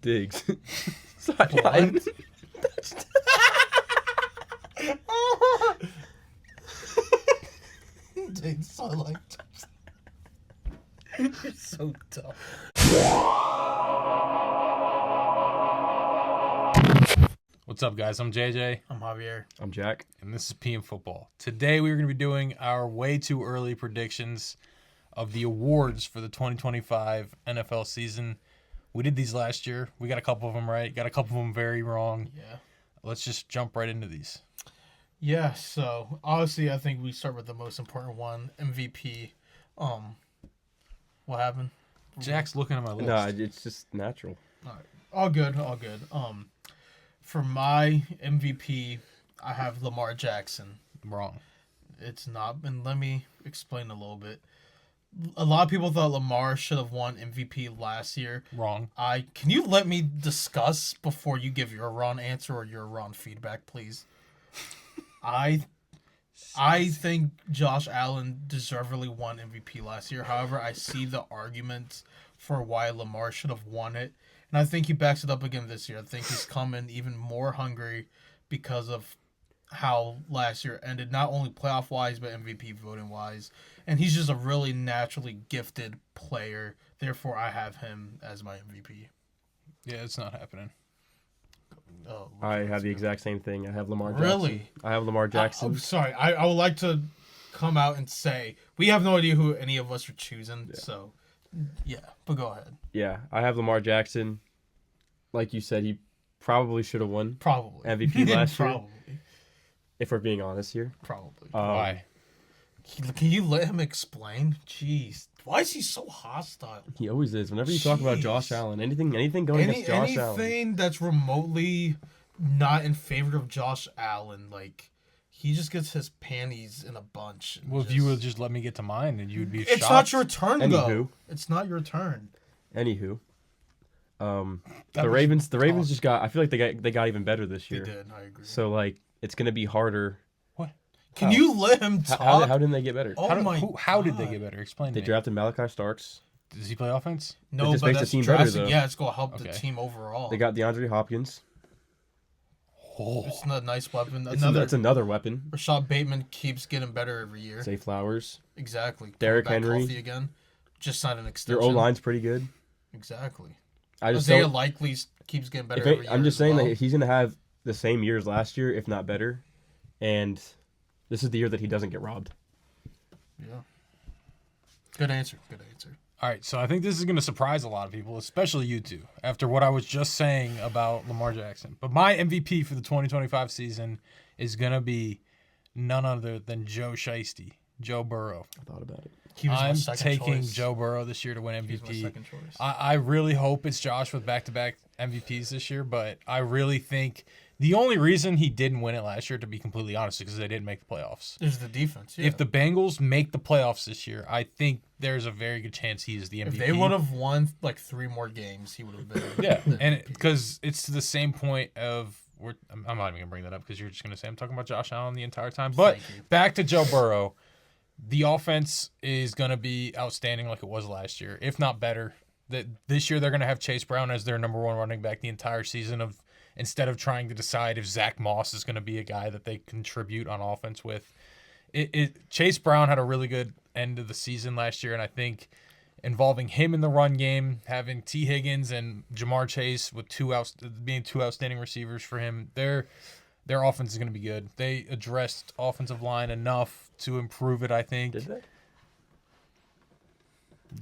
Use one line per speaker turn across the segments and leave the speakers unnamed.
Diggs. Sideline.
Diggs sideline. You're so dumb.
What's up, guys? I'm JJ.
I'm Javier.
I'm Jack.
And this is PM Football. Today, we're going to be doing our way too early predictions of the awards for the 2025 NFL season. We did these last year. We got a couple of them right. Got a couple of them very wrong.
Yeah.
Let's just jump right into these.
Yeah, so obviously I think we start with the most important one, MVP. What happened?
Jack's looking at my list.
No, it's just natural.
All good. For my MVP, I have Lamar Jackson.
Wrong.
It's not, and let me explain a little bit. A lot of people thought Lamar should have won MVP last year.
Wrong.
Can you let me discuss before you give your wrong answer or your wrong feedback, please? I think Josh Allen deservedly won MVP last year. However, I see the arguments for why Lamar should have won it. And I think he backs it up again this year. I think he's coming even more hungry because of how last year ended, not only playoff-wise, but MVP voting-wise. And he's just a really naturally gifted player. Therefore, I have him as my MVP.
Yeah, it's not happening.
Oh,
I have the exact same thing. I have Lamar Jackson.
Really?
I have Lamar Jackson.
I'm sorry. I would like to come out and say we have no idea who any of us are choosing.
Yeah.
So, yeah. But go ahead.
Yeah, I have Lamar Jackson. Like you said, he probably should have won
Probably.
MVP last year.
Probably.
If we're being honest here.
Probably.
Why?
Can you let him explain? Jeez. Why is he so hostile?
He always is. Whenever you talk about
Jeez.
Josh Allen, anything going against Josh Allen.
Anything that's remotely not in favor of Josh Allen, like, he just gets his panties in a bunch.
Well, if you would just let me get to mine, then you'd be shocked.
It's not your turn, though.
Anywho.
It's not your turn.
Anywho.
That
The
was
Ravens just got, I feel like they got even better this
They
year.
did. I agree.
So, like, it's going to be harder.
Can you let him talk?
How didn't they get better?
Oh
How did they
God.
get better? Explain
They
to me.
drafted Malachi Starks.
Does he play offense?
No,
It just
but
makes the
that's
team better,
drastic.
though.
Yeah, it's going to help the
Okay.
team overall.
They got DeAndre Hopkins.
Oh.
It's a nice weapon.
That's another weapon.
Rashad Bateman keeps getting better every year.
Zay Flowers.
Exactly.
Derrick
Coming back
Henry.
healthy again. Just signed an extension.
Your O-line's pretty good.
Exactly.
I just
Isaiah
don't,
Likely keeps getting better
if
every year.
I'm just
as
saying
well.
that he's going to have the same year as last year, if not better. And this is the year that he doesn't get robbed.
Yeah. Good answer.
All right, so I think this is going to surprise a lot of people, especially you two, after what I was just saying about Lamar Jackson. But my MVP for the 2025 season is going to be none other than Joe Shiesty, Joe Burrow.
I thought about it.
He was my
I'm
second
taking
choice.
Joe Burrow this year to win
He's my
MVP.
second choice.
I really hope it's Josh with back-to-back MVPs this year, but I really think the only reason he didn't win it last year, to be completely honest, is because they didn't make the playoffs.
There's the defense. Yeah.
If the Bengals make the playoffs this year, I think there's a very good chance he is the MVP.
If they would have won like 3 more games, he would have been.
Yeah,
the
and
MVP.
because it's to the same point of I'm not even gonna bring that up because you're just gonna say I'm talking about Josh Allen the entire time. But
Thank you.
back to Joe Burrow, the offense is gonna be outstanding like it was last year, if not better. That this year they're gonna have Chase Brown as their number one running back the entire season of instead of trying to decide if Zach Moss is gonna be a guy that they contribute on offense with. Chase Brown had a really good end of the season last year, and I think involving him in the run game, having T. Higgins and Jamar Chase with being two outstanding receivers for him, their offense is going to be good. They addressed offensive line enough to improve it, I think.
Did they?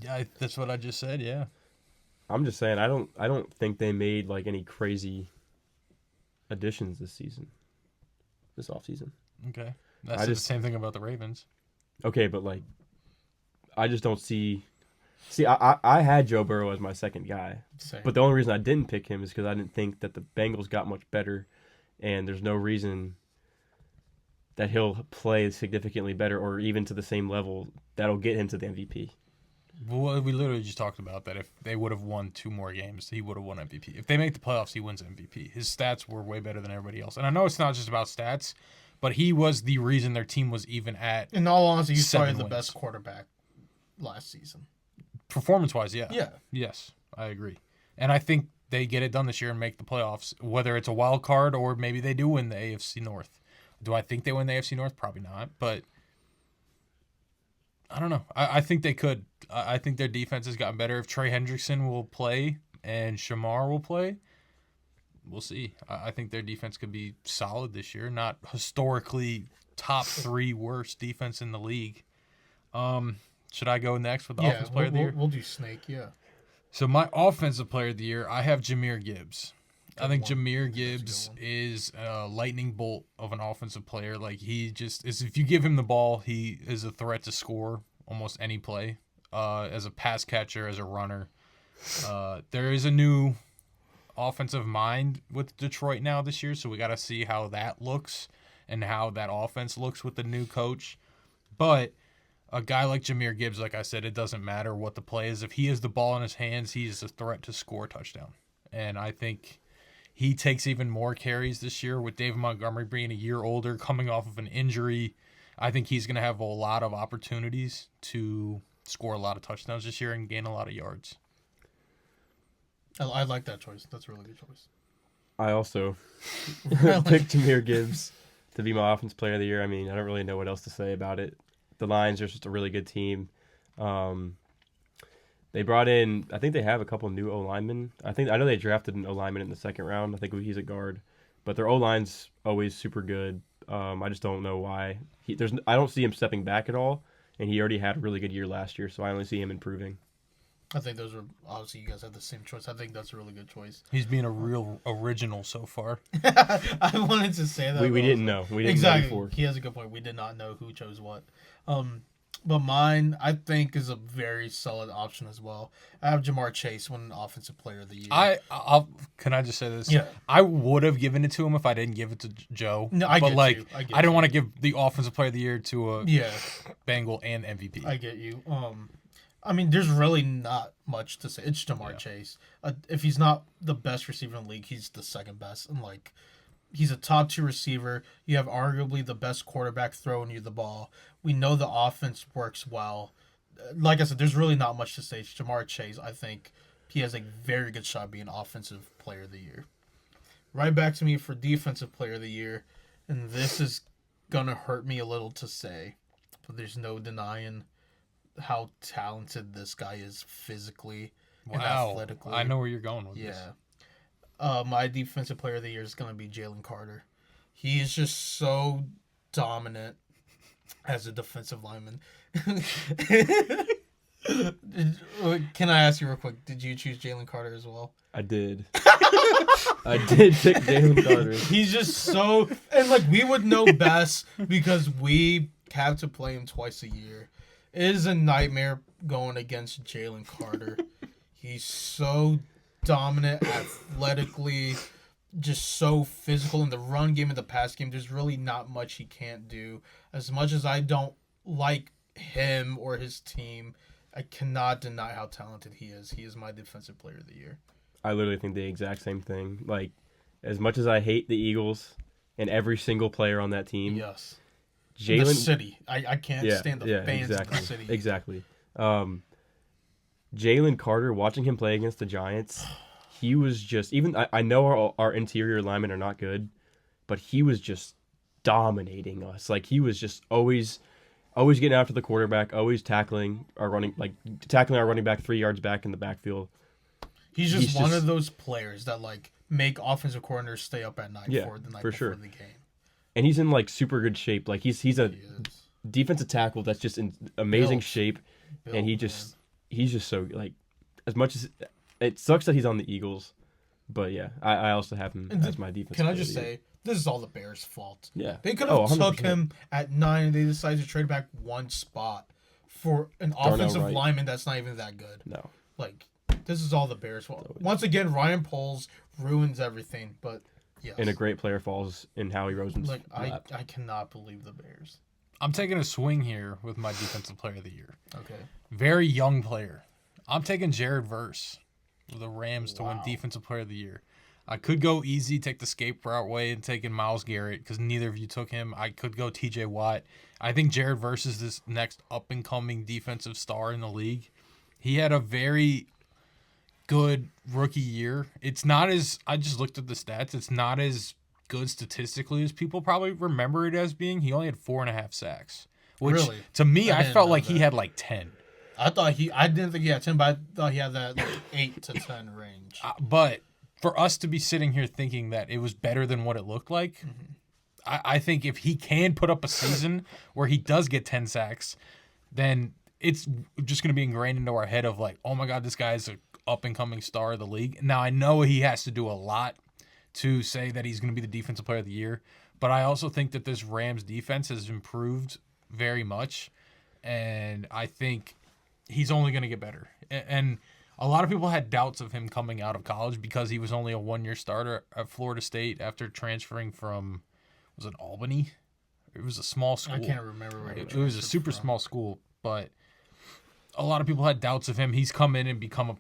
Yeah, that's what I just said. Yeah.
I'm just saying I don't think they made like any crazy additions this offseason.
Okay. That's
I
the
just-
same thing about the Ravens.
Okay, but like I just don't see. See, I had Joe Burrow as my second guy,
Same.
but the only reason I didn't pick him is because I didn't think that the Bengals got much better, and there's no reason that he'll play significantly better or even to the same level that'll get him to the MVP.
Well, we literally just talked about that. If they would have won 2 more games, he would have won MVP. If they make the playoffs, he wins MVP. His stats were way better than everybody else. And I know it's not just about stats, but he was the reason their team was even at
In all honesty, he's
7
probably the
wins.
best quarterback last season.
performance-wise, yeah.
Yeah.
Yes, I agree. And I think they get it done this year and make the playoffs, whether it's a wild card or maybe they do win the AFC North. Do I think they win the AFC North? Probably not, but I don't know. I think they could. I think their defense has gotten better. If Trey Hendrickson will play and Shamar will play, we'll see. I think their defense could be solid this year. Not historically top 3 worst defense in the league. Should I go next with the offensive player of the year?
We'll do Snake, yeah.
So my offensive player of the year, I have Jameer Gibbs. I think
Good one.
Jameer
That's a good
Gibbs
one.
is a lightning bolt of an offensive player. Like, he just is, if you give him the ball, he is a threat to score almost any play. As a pass catcher, as a runner. There is a new offensive mind with Detroit now this year, so we got to see how that looks and how that offense looks with the new coach. But a guy like Jameer Gibbs, like I said, it doesn't matter what the play is. If he has the ball in his hands, he's a threat to score a touchdown. And I think he takes even more carries this year with David Montgomery being a year older, coming off of an injury. I think he's going to have a lot of opportunities to score a lot of touchdowns this year and gain a lot of yards.
I like that choice. That's a really good choice.
I also
Really?
picked Jameer Gibbs to be my offense player of the year. I mean, I don't really know what else to say about it. The Lions are just a really good team. They brought in, I think they have a couple new O-linemen. I know they drafted an O-lineman in the second round. I think he's a guard. But their O-line's always super good. I just don't know why. I don't see him stepping back at all, and he already had a really good year last year, so I only see him improving.
I think those are, obviously, you guys have the same choice. I think that's a really good choice.
He's being a real original so far.
I wanted to say that.
We
but
didn't
also-
know. We didn't
exactly.
know before.
He has a good point. We did not know who chose what. But mine, I think, is a very solid option as well. I have Jamar Chase winning Offensive Player of the Year.
Can I just say this?
Yeah.
I would have given it to him if I didn't give it to Joe.
No, I
but
get
like,
you. I get
I didn't
you.
want to give the offensive player of the year to a
Yeah,
Bengal and MVP.
I get you. I mean, there's really not much to say. It's Jamar
Yeah.
Chase. If he's not the best receiver in the league, he's the second best. And like, he's a top 2 receiver. You have arguably the best quarterback throwing you the ball. We know the offense works well. Like I said, there's really not much to say. It's Jamar Chase. I think he has a very good shot at being Offensive Player of the Year. Right back to me for Defensive Player of the Year. And this is going to hurt me a little to say, but there's no denying how talented this guy is physically and
Wow.
athletically.
I know where you're going with this.
Yeah. My Defensive Player of the Year is going to be Jalen Carter. He is just so dominant as a defensive lineman. Can I ask you real quick? Did you choose Jalen Carter as well?
I did. I did pick Jalen Carter.
He's just so, and like we would know best because we have to play him twice a year. It is a nightmare going against Jalen Carter. He's so dominant athletically, just so physical in the run game and the pass game. There's really not much he can't do. As much as I don't like him or his team, I cannot deny how talented he is. He is my Defensive Player of the Year.
I literally think the exact same thing. Like, as much as I hate the Eagles and every single player on that team,
Yes. The
Jalen.
city. I can't stand the fans
exactly,
of the city.
exactly. Jalen Carter, watching him play against the Giants, he was just I know our interior linemen are not good, but he was just dominating us. Like, he was just always getting after the quarterback, always tackling our running back 3 yards back in the backfield.
He's just
He's
one
just-
of those players that like make offensive coordinators stay up at night
Yeah,
for the night
for
before
sure.
the game.
And he's in like super good shape. Like, he's a
He is.
defensive tackle that's just in amazing
Built.
shape,
Built,
and he's just so, like, as much as it sucks that he's on the Eagles, but yeah, I also have him
And
as my defense.
Can I just say, this is all the Bears' fault.
yeah,
They could have took
100%.
him at 9 and they decided to trade back one spot for an
Darnell
offensive
Wright.
lineman that's not even that good.
No,
Like, this is all the Bears' fault. Once again, Ryan Poles ruins everything, but yes.
and a great player falls in Howie Roseman's
Like,
lap.
I cannot believe the Bears.
I'm taking a swing here with my defensive player of the year.
Okay.
Very young player. I'm taking Jared Verse with the Rams to win
Wow.
defensive player of the year. I could go easy, take the escape route way, and take in Myles Garrett because neither of you took him. I could go TJ Watt. I think Jared Verse is this next up and coming defensive star in the league. He had a very good rookie year. It's not as I just looked at the stats. It's not as good statistically as people probably remember it as being. He only had 4.5 sacks, which
Really?
to me
I
I
didn't
felt
know
like he
that.
had like 10.
I didn't think he had 10, but I thought he had that like 8 to 10 range.
But for us to be sitting here thinking that it was better than what it looked like, I think if he can put up a season where he does get 10 sacks, then it's just going to be ingrained into our head of like, oh my God, this guy's an up and coming star of the league. Now, I know he has to do a lot to say that he's going to be the defensive player of the year, but I also think that this Rams defense has improved very much. And I think he's only going to get better. And a lot of people had doubts of him coming out of college because he was only a 1-year starter at Florida State after transferring from, was it Albany? It was a small school.
I can't remember where he
It was a
transferred
super
from.
small school, but a lot of people had doubts of him. He's come in and become a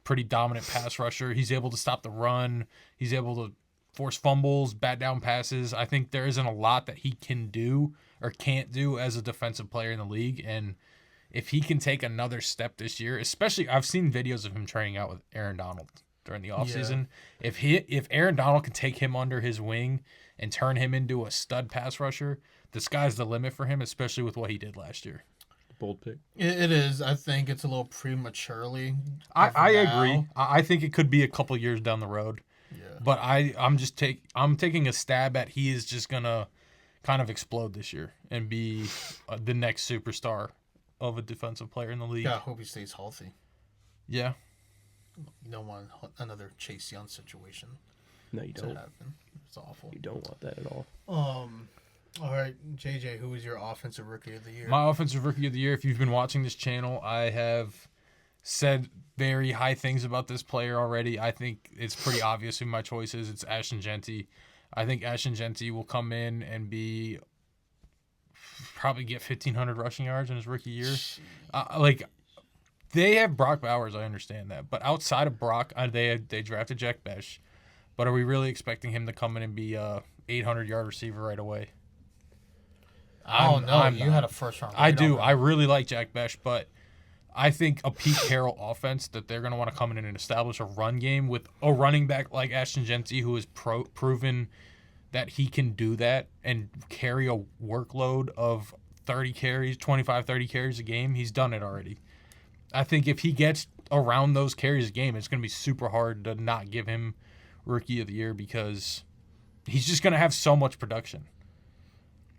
pretty dominant pass rusher. He's able to stop the run. He's able to force fumbles, bat down passes. I think there isn't a lot that he can do or can't do as a defensive player in the league. And if he can take another step this year, especially I've seen videos of him training out with Aaron Donald during the offseason. If Aaron Donald can take him under his wing and turn him into a stud pass rusher, the sky's the limit for him, especially with what he did last year.
Bold pick.
It is. I think it's a little prematurely.
I
now.
agree. I think it could be a couple years down the road.
Yeah.
But I'm taking a stab at he is just gonna kind of explode this year and be the next superstar of a defensive player in the league.
Yeah, I hope he stays healthy.
Yeah.
You don't want another Chase Young situation
No, you
to
don't.
happen. It's awful.
You don't want that at all.
All right, JJ, who is your offensive rookie of the year?
My offensive rookie of the year, if you've been watching this channel, I have said very high things about this player already. I think it's pretty obvious who my choice is. It's Ashton Genty. I think Ashton Genty will come in and probably get 1,500 rushing yards in his rookie year. They have Brock Bowers, I understand that. But outside of Brock, they drafted Jack Besh. But are we really expecting him to come in and be a 800-yard receiver right away?
Oh no,
I'm
you
not.
had a first round.
I
grade on
do.
him.
I really like Jack Besh, but I think a Pete Carroll offense that they're going to want to come in and establish a run game with a running back like Ashton Genty, who has proven that he can do that and carry a workload of 30 carries, 25, 30 carries a game. He's done it already. I think if he gets around those carries a game, it's going to be super hard to not give him Rookie of the Year because he's just going to have so much production.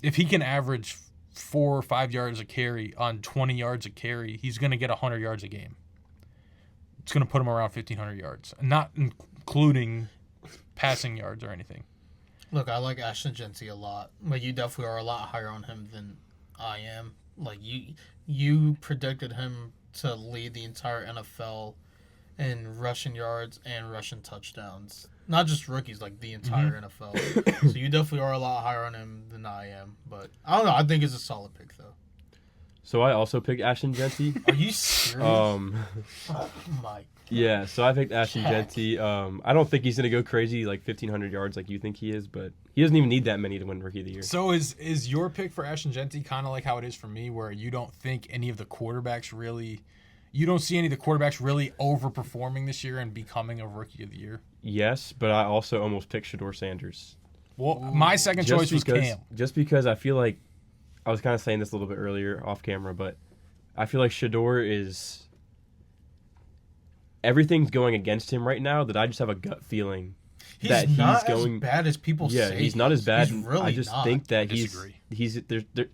If he can average 4 or 5 yards a carry on 20 yards a carry, he's going to get 100 yards a game. It's going to put him around 1,500 yards, not including passing yards or anything.
Look, I like Ashton Genty a lot. Like, you definitely are a lot higher on him than I am. Like, you predicted him to lead the entire NFL in rushing yards and rushing touchdowns. Not just rookies, like the entire NFL. So you definitely are a lot higher on him than I am. But I don't know. I think it's a solid pick, though.
So I also picked Ashton Genty.
Are you serious? Oh, my.
Yeah, so I picked Ashton
Heck.
Genty. I don't think he's going to go crazy like 1,500 yards like you think he is, but he doesn't even need that many to win Rookie of the Year.
So is your pick for Ashton Genty kind of like how it is for me, where you don't think any of the quarterbacks really, you don't see any of the quarterbacks really overperforming this year and becoming a Rookie of the Year?
Yes, but I also almost picked Shador Sanders.
Well, my second choice was Cam.
Just because I feel like, I was kind of saying this a little bit earlier off camera, but I feel like Shador is, everything's going against him right now that I just have a gut feeling
He's
that
not
he's going.
as bad as people
Yeah,
say.
he's not as bad.
He's really
I just
not.
think that
disagree.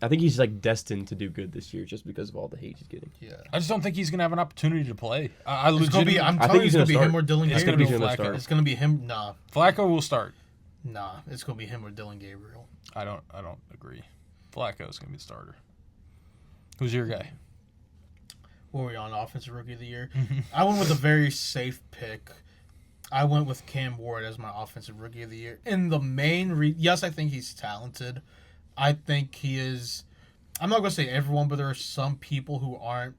I think he's like destined to do good this year just because of all the hate he's getting.
Yeah.
I just don't think he's gonna have an opportunity to play. I
It's gonna be. I'm
I
telling
think
you, it's gonna
he's
be
gonna
him or Dylan
It's
gonna
gonna
be
be
him to
Flacco.
start.
It's gonna be him. Nah,
Flacco will start.
it's gonna be him or Dylan Gabriel.
I don't agree. Flacco's gonna be the starter. Who's your guy?
What were we on? Offensive Rookie of the Year. I went with a very safe pick. I went with Cam Ward as my Offensive Rookie of the Year. And the main yes, I think he's talented. I think he is. I'm not gonna say everyone, but there are some people who aren't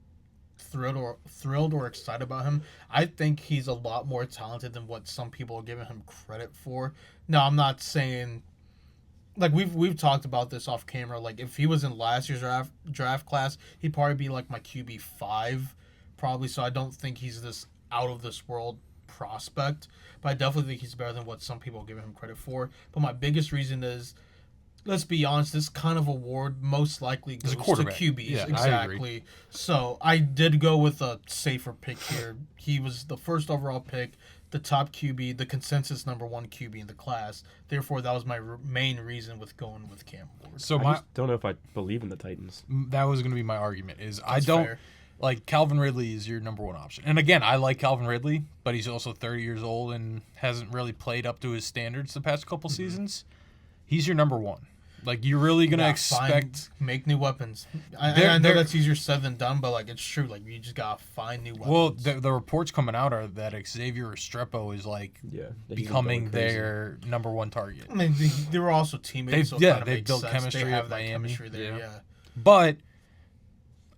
thrilled or excited about him. I think he's a lot more talented than what some people are giving him credit for. Now, I'm not saying, like, we've talked about this off camera. Like, if he was in last year's draft class, he'd probably be like my QB5, probably. So I don't think he's this out of this world prospect, but I definitely think he's better than what some people give him credit for. But my biggest reason is, let's be honest, this kind of award most likely
As
goes
a
to
quarterback.
QBs.
Yeah, I agree.
Exactly. So I did go with a safer pick here. He was the first overall pick, the top QB, the consensus number 1 QB in the class. Therefore, that was my main reason with going with Cam Ward.
So
I just don't know if I believe in the Titans.
that was going to be my argument. Is I
That's
don't
fair.
like Calvin Ridley is your number one option. And again, I like Calvin Ridley, but he's also 30 years old and hasn't really played up to his standards the past couple seasons. He's your number one. Like, you're really going to expect...
make new weapons. I
They're-
know
they're-
that's easier said than done, but like it's true. Like you just gotta find new weapons.
Well, the reports coming out are that Xavier Restrepo is like
Yeah, that he's
becoming
going crazy.
their number one target.
I mean, they were also teammates.
They've-
so it
yeah,
kinda
they've
makes
built
sense.
chemistry
They have
at
that
Miami.
chemistry there.
Yeah.
Yeah.
But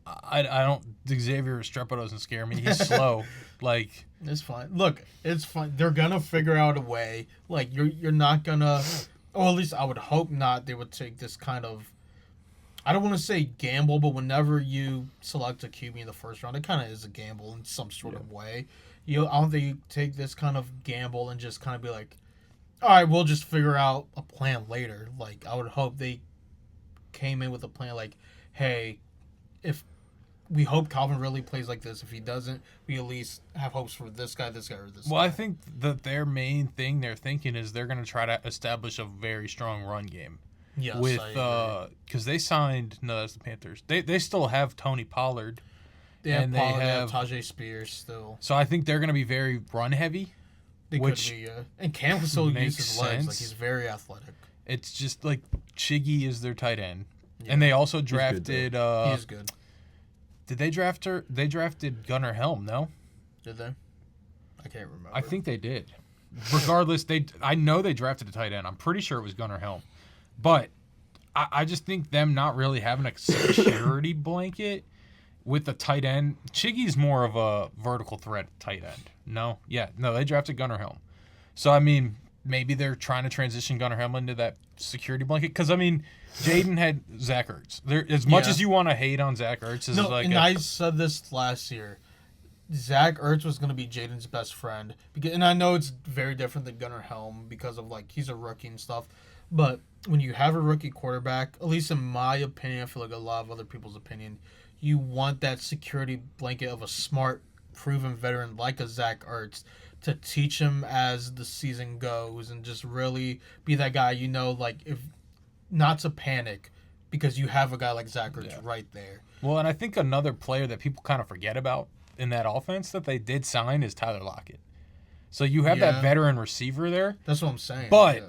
I don't... Xavier Restrepo doesn't scare me. He's slow. Like...
It's fine. Look, it's fine. They're gonna figure out a way. Like you're not gonna, or at least I would hope not. They would take this kind of, I don't want to say gamble, but whenever you select a QB in the first round, it kind of is a gamble in some sort of way. I don't think you take this kind of gamble and just kind of be like, all right, we'll just figure out a plan later. Like I would hope they came in with a plan. Like, hey, if we hope Calvin really plays like this. If he doesn't, we at least have hopes for this guy, or this
Well,
guy.
I think that their main thing they're thinking is they're going to try to establish a very strong run game.
Yes,
With
I agree.
because they signed... No, that's the Panthers. They still have Tony Pollard.
They have
and they
Pollard, they have
have-
Tajay Spears still.
So I think they're going to be very run heavy.
They
Which
could be, yeah. And Cam can still use
makes
his legs. Like
sense.
he's very athletic.
It's just like Chiggy is their tight end.
Yeah.
And they also
good,
drafted
He's good.
did they draft her? They drafted Gunnar Helm, no?
Did they? I can't remember.
I think they did. Regardless, I know they drafted a tight end. I'm pretty sure it was Gunnar Helm. But I just think them not really having a security blanket with the tight end. Chiggy's more of a vertical threat tight end. No? Yeah. No, they drafted Gunnar Helm. So, I mean, maybe they're trying to transition Gunnar Helm into that security blanket. Because, I mean, Jaden had Zach Ertz. As much
Yeah.
as you want to hate on Zach Ertz, is
No,
like
and
a-
I said this last year. Zach Ertz was going to be Jaden's best friend. And I know it's very different than Gunnar Helm because of, like, he's a rookie and stuff. But when you have a rookie quarterback, at least in my opinion, I feel like a lot of other people's opinion, you want that security blanket of a smart, proven veteran like a Zach Ertz to teach him as the season goes and just really be that guy, like, if not to panic because you have a guy like Zach Ertz right there.
Well, and I think another player that people kind of forget about in that offense that they did sign is Tyler Lockett. So you have
Yeah.
that veteran receiver there,
That's what I'm saying.
But-
yeah.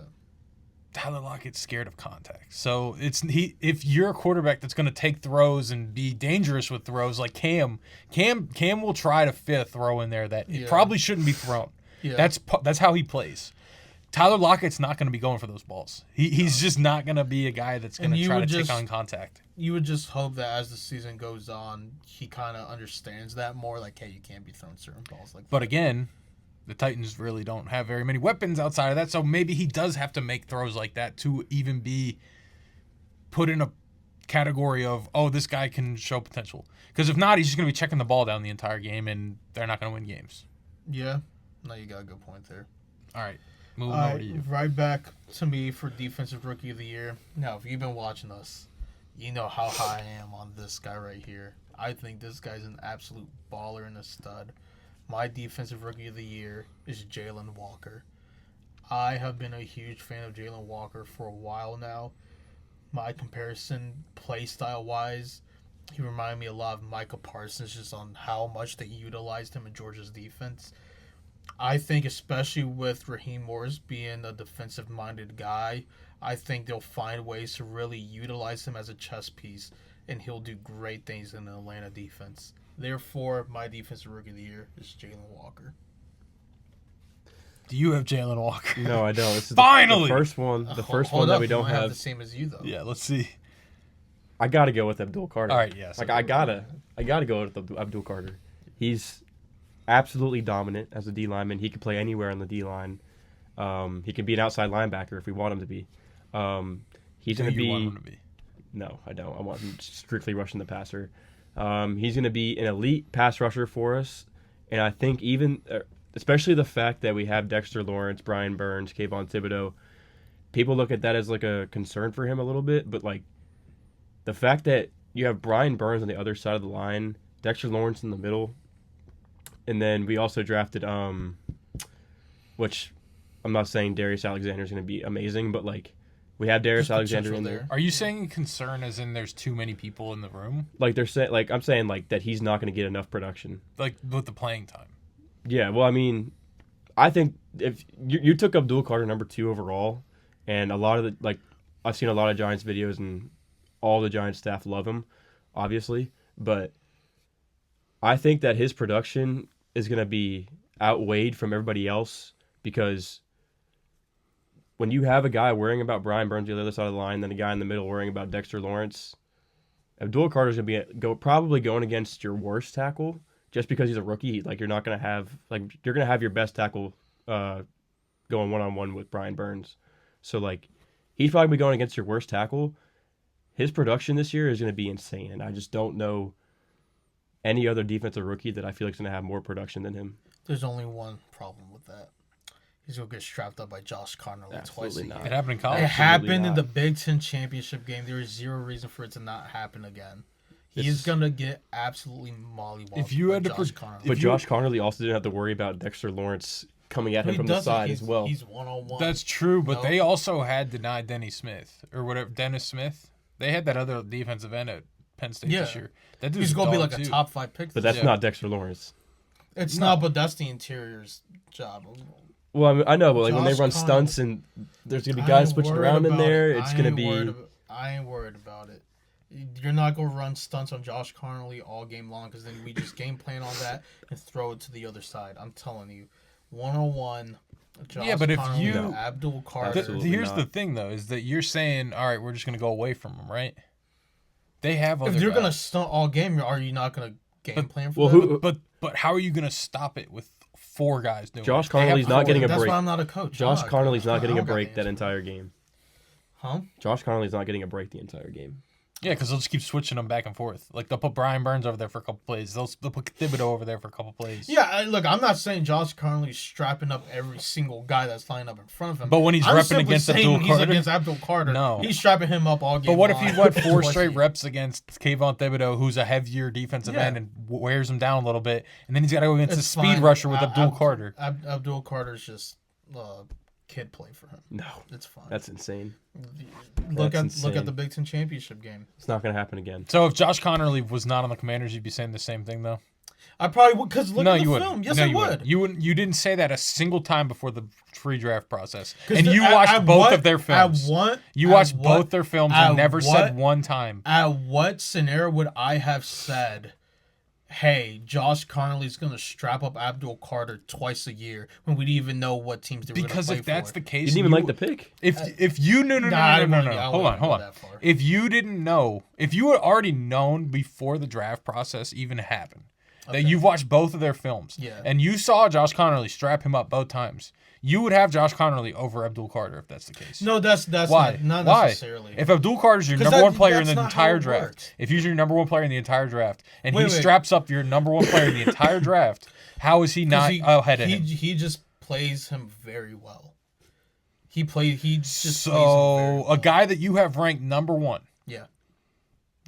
Tyler Lockett's scared of contact. So if you're a quarterback that's going to take throws and be dangerous with throws like Cam will try to fit a throw in there that it
Yeah.
probably shouldn't be thrown.
Yeah.
That's how he plays. Tyler Lockett's not going to be going for those balls. He's just not going to be a guy that's going
And
to
you
try to
would
take
just-
on contact.
You would just hope that as the season goes on, he kind of understands that more. Like, hey, you can't be throwing certain balls like that.
But again, the Titans really don't have very many weapons outside of that, so maybe he does have to make throws like that to even be put in a category of, oh, this guy can show potential. Because if not, he's just going to be checking the ball down the entire game, and they're not going to win games.
Yeah. No, you got a good point there.
All right, moving over to you.
Right back to me for Defensive Rookie of the Year. Now, if you've been watching us, you know how high I am on this guy right here. I think this guy's an absolute baller and a stud. My Defensive Rookie of the Year is Jalen Walker. I have been a huge fan of Jalen Walker for a while now. My comparison, play style wise, he reminded me a lot of Micah Parsons just on how much they utilized him in Georgia's defense. I think especially with Raheem Morris being a defensive-minded guy, I think they'll find ways to really utilize him as a chess piece, and he'll do great things in the Atlanta defense. Therefore, my Defensive Rookie of the Year is Jalen Walker.
Do you have Jalen Walker?
No, I don't. This is
Finally!
the first one. The first
Hold
one that
up,
we
you
don't
might
have.
the same as you though.
Yeah, let's see.
I gotta go with Abdul Carter.
All right, yes.
Like I gotta go with Abdul Carter. He's absolutely dominant as a D lineman. He can play anywhere on the D line. He can be an outside linebacker if we want him to be. He's
Do
gonna
you
be.
want him to be?
No, I don't. I want him strictly rushing the passer. He's gonna be an elite pass rusher for us, And I think even, especially the fact that we have Dexter Lawrence, Brian Burns, Kayvon Thibodeau, people look at that as like a concern for him a little bit. But like the fact that you have Brian Burns on the other side of the line, Dexter Lawrence in the middle, and then we also drafted, which I'm not saying Darius Alexander is going to be amazing, but like we have Darius
There's
Alexander in
potential
there.
Are you saying concern as in there's too many people in the room?
Like they're saying, like I'm saying, like that he's not going to get enough production.
Like with the playing time?
Yeah, well, I mean, I think if you took Abdul Carter number 2 overall, and a lot of the like I've seen a lot of Giants videos and all the Giants staff love him, obviously, but I think that his production is going to be outweighed from everybody else because when you have a guy worrying about Brian Burns on the other side of the line, then a guy in the middle worrying about Dexter Lawrence, Abdul Carter's going to be probably going against your worst tackle just because he's a rookie. Like you're not going to have you're going to have your best tackle going one-on-one with Brian Burns. So like he's probably going against your worst tackle. His production this year is going to be insane, and I just don't know any other defensive rookie that I feel like is going to have more production than him.
There's only one problem with that. He's going to get strapped up by Josh Connolly twice a year.
It happened in
It
college.
happened in
not.
the Big Ten championship game. There is zero reason for it to not happen again. He's going to get absolutely mollywopped.
If you had to
Josh Connolly.
But Josh Connolly also didn't have to worry about Dexter Lawrence coming at him from the side as well.
He's one-on-one.
That's true, but
No.
they also had denied Dennis Smith or whatever. Dennis Smith. They had that other defensive end at Penn State this
Yeah.
year. That dude's
He's going to be
dog,
like a
too.
top 5 pick.
But that's
Yeah.
not Dexter Lawrence.
It's not, but that's the interior's job.
Well, I, mean, I know, but like when they
Josh
run
Connolly-
stunts and there's gonna be guys switching around in there, it's gonna be.
I ain't worried about it. You're not gonna run stunts on Josh Connolly all game long because then we just game plan on that and throw it to the other side. I'm telling you, 101. Josh
Yeah, but if
Connolly,
you-
Abdul Carter,
Absolutely
Here's
not.
the thing, though, is that you're saying, all right, we're just going to go away from him, right? They have other
if you're gonna
guys.
stunt all game, are you not gonna game plan for
Well,
that?
But how are you going to stop it with 4 guys doing
Josh
it? They have
Connolly's not
four.
getting a
That's
break.
why I'm not a coach.
Josh Connolly's not getting
I
a
don't got
break
the
that
answer.
entire game.
Huh?
Josh Connolly's not getting a break the entire game.
Yeah, because they'll just keep switching them back and forth. Like, they'll put Brian Burns over there for a couple plays. They'll put Thibodeau over there for a couple plays.
Yeah, look, I'm not saying Josh Connolly's strapping up every single guy that's lining up in front of him.
But when he's
I'm
repping
simply
against
saying
Abdul
he's
Carter-
against Abdul Carter,
No.
he's strapping him up all game.
But what if he
long.
went 4
Twice
straight
a year.
reps against Kayvon Thibodeau, who's a heavier defensive
Yeah.
end, and wears him down a little bit, and then he's got to go against
It's
a speed
fine.
rusher with Abdul Carter?
Abdul Carter's just kid play for him.
No,
It's fine.
that's insane.
look
that's
at
insane.
the Big Ten championship game.
It's not gonna happen again.
So if Josh Connolly was not on the Commanders, you'd be saying the same thing, though?
I probably would because look
No,
at the
you
film.
wouldn't.
Yes,
No,
I
you
would.
wouldn't. You wouldn't. You didn't say that a single time before the pre-draft process,
'Cause
and
the-
you
at-
watched
at
both
what-
of their films. You
at
watched
what-
both their films
at
and never
what-
said one time.
At what scenario would I have said, hey, Josh Connolly's going to strap up Abdul Carter twice a year when we didn't even know what teams they were going to
Because
play
if that's
for?
the
You
case,
didn't even
you-
like the pick.
if you no,
I
hold
wouldn't
on.
go that far.
If you didn't know, if you had already known before the draft process even happened, that you've watched both of their films,
Yeah.
and you saw Josh Connolly strap him up both times, you would have Josh Connolly over Abdul Carter if that's the case.
No, that's
Why?
not
Why?
necessarily.
If Abdul Carter's your
'Cause
number one player in
that's
the
not
entire
how it
draft,
works.
if he's your number one player in the entire draft, and he
Wait.
straps up your number one player in the entire draft, how is he not ahead of him?
He just plays him very well. He just plays him very
So
well.
a guy that you have ranked number one
Yeah.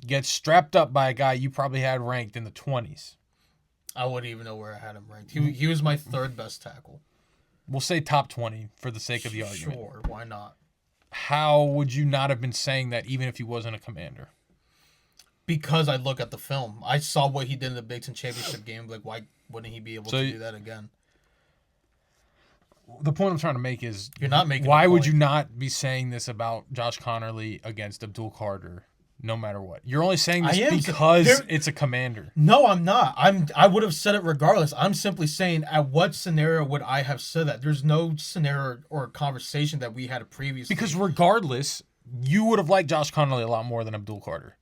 gets strapped up by a guy you probably had ranked in the 20s.
I wouldn't even know where I had him ranked. He was my third best tackle.
We'll say top 20 for the sake of the argument.
Sure, why not?
How would you not have been saying that even if he wasn't a Commander?
Because I look at the film. I saw what he did in the Big Ten championship game. Like, why wouldn't he be able
So
to do that again?
The point I'm trying to make is,
You're not making.
why
a
would
point.
you not be saying this about Josh Connolly against Abdul Carter, no matter what? You're only saying this
I am
because
there-
it's a Commander.
No, I'm not. I would have said it regardless. I'm simply saying, at what scenario would I have said that? There's no scenario or conversation that we had previously.
Because regardless, you would have liked Josh Connolly a lot more than Abdul Carter.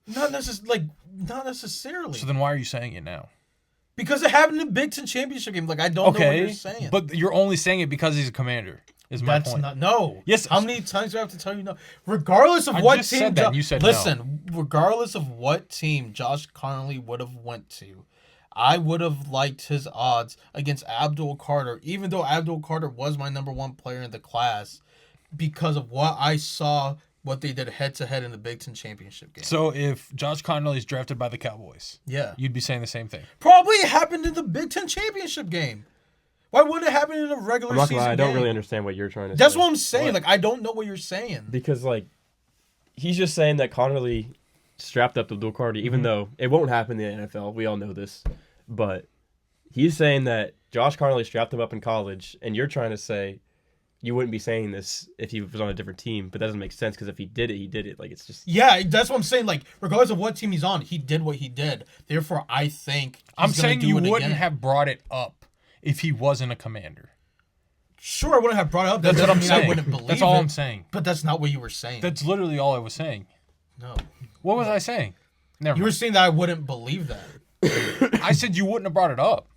not necessarily.
So then why are you saying it now?
Because it happened in the Big Ten championship game. Like, I don't know what you're saying.
but you're only saying it because he's a Commander. Is my
That's
point.
not no.
Yes.
How many times do I have to tell you no? Regardless of
I
what
just
team,
said that, and you said no.
listen. Regardless of what team Josh Connolly would have went to, I would have liked his odds against Abdul Carter, even though Abdul Carter was my number one player in the class, because of what I saw, what they did head to head in the Big Ten championship game.
So if Josh Connolly is drafted by the Cowboys,
Yeah.
you'd be saying the same thing.
Probably happened in the Big Ten championship game. Why wouldn't it happen in a regular
I'm not
season
gonna lie, I don't
game?
really understand what you're trying to say.
That's what I'm saying.
What?
Like, I don't know what you're saying.
Because, like, he's just saying that Connerly strapped up Abdul Carter, even though it won't happen in the NFL. We all know this. But he's saying that Josh Connerly strapped him up in college, and you're trying to say you wouldn't be saying this if he was on a different team. But that doesn't make sense because if he did it, he did it. Like, it's just...
Yeah, that's what I'm saying. Like, regardless of what team he's on, he did what he did. Therefore, I think
I'm
he's gonna
saying
do
you
it
wouldn't
again.
have brought it up if he wasn't a Commander.
Sure, I wouldn't have brought it up. That
That's what
doesn't
I'm
mean
saying.
I wouldn't believe
That's all
it.
I'm saying.
But that's not what you were saying.
That's literally all I was saying.
No.
What was I saying? Never
You were
mind.
saying that I wouldn't believe that.
I said you wouldn't have brought it up.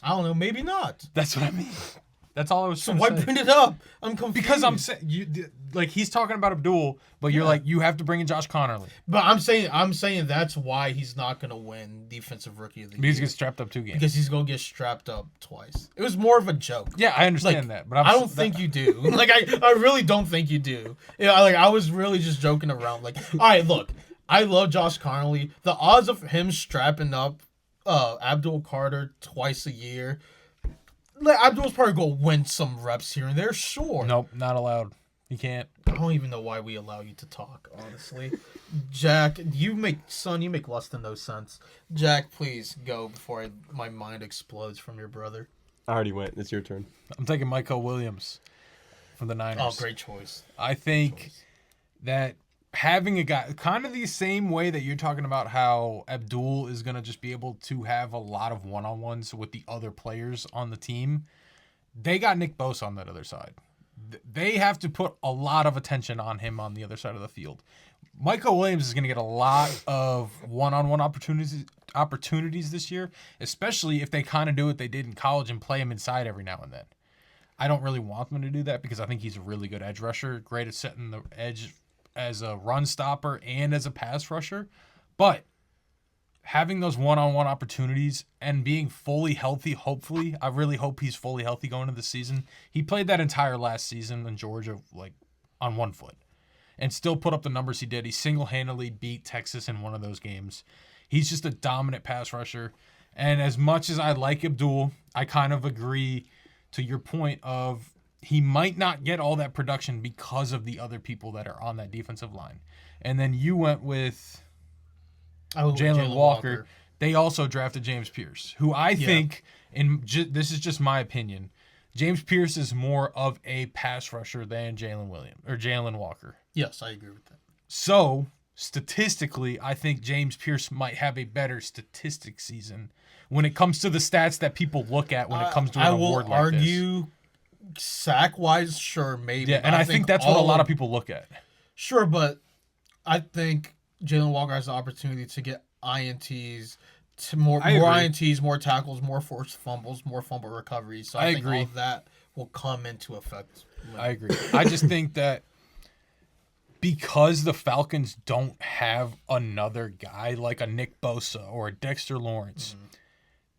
I don't know. Maybe not.
That's what I mean. That's all I was
So
trying
why
to say.
bring it up? I'm confused.
Because I'm saying like he's talking about Abdul, but you're like you have to bring in Josh Connerly
But I'm saying that's why he's not gonna win Defensive Rookie of the
because
Year.
he gets strapped up 2 games.
Because he's gonna get strapped up twice. It was more of a joke.
Yeah, I understand
Like,
that, but
I don't think you do. Like, I really don't think you do. Yeah, like, I was really just joking around. Like, all right, look, I love Josh Connolly. The odds of him strapping up Abdul Carter twice a year, like, Abdul's probably gonna win some reps here and there, sure.
Nope, not allowed. You can't.
I don't even know why we allow you to talk, honestly. Jack, you make less than no sense. Jack, please go before my mind explodes from your brother.
I already went. It's your turn.
I'm taking Michael Williams from the Niners.
Oh, great choice.
I think that having a guy kind of the same way that you're talking about how Abdul is going to just be able to have a lot of one-on-ones with the other players on the team, they got Nick Bosa on that other side. They have to put a lot of attention on him on the other side of the field. Michael Williams is going to get a lot of one-on-one opportunities this year, especially if they kind of do what they did in college and play him inside every now and then. I don't really want them to do that because I think he's a really good edge rusher, great at setting the edge as a run stopper and as a pass rusher. But having those one-on-one opportunities and being fully healthy, hopefully, I really hope he's fully healthy going into the season. He played that entire last season in Georgia, like, on one foot and still put up the numbers he did. He single-handedly beat Texas in one of those games. He's just a dominant pass rusher. And as much as I like Abdul, I kind of agree to your point of he might not get all that production because of the other people that are on that defensive line. And then you went with Jalen Walker. They also drafted James Pierce, who I think, this is just my opinion, James Pierce is more of a pass rusher than Jalen Walker.
Yes, I agree with that.
So, statistically, I think James Pierce might have a better statistic season when it comes to the stats that people look at when it comes to an award like
I will argue sack-wise, sure, maybe.
Yeah, and I think that's what a lot of people look at.
Sure, but I think Jalen Walker has the opportunity to get INTs, more
agree.
INTs, more tackles, more forced fumbles, more fumble recoveries. So I think
agree.
all of that will come into effect.
I agree. I just think that because the Falcons don't have another guy like a Nick Bosa or a Dexter Lawrence,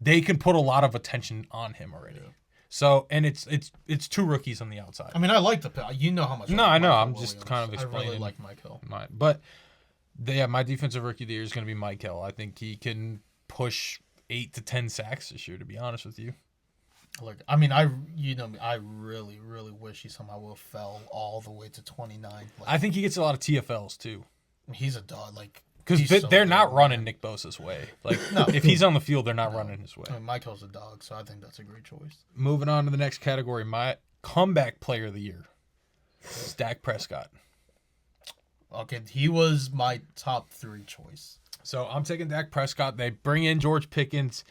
they can put a lot of attention on him already. Yeah. So, and it's 2 rookies on the outside.
I mean, I like the pick. You know how much.
No,
I
know.
Michael
I'm
Williams.
just kind of explaining.
I really like Mike Hill.
But my defensive rookie of the year is going to be Mike Hill. I think he can push 8 to 10 sacks this year. To be honest with you.
Look, I mean, I really, really wish he somehow would have fell all the way to 29. Like,
I think he gets a lot of TFLs too.
He's a dog, like
because
he's so
they're not
good,
running
man.
Nick Bosa's way. Like,
No.
if he's on the field, they're not running his way.
I mean, Mike Hill's a dog, so I think that's a great choice.
Moving on to the next category, my comeback player of the year is Dak Prescott.
Okay, he was my top 3 choice.
So I'm taking Dak Prescott. They bring in George Pickens,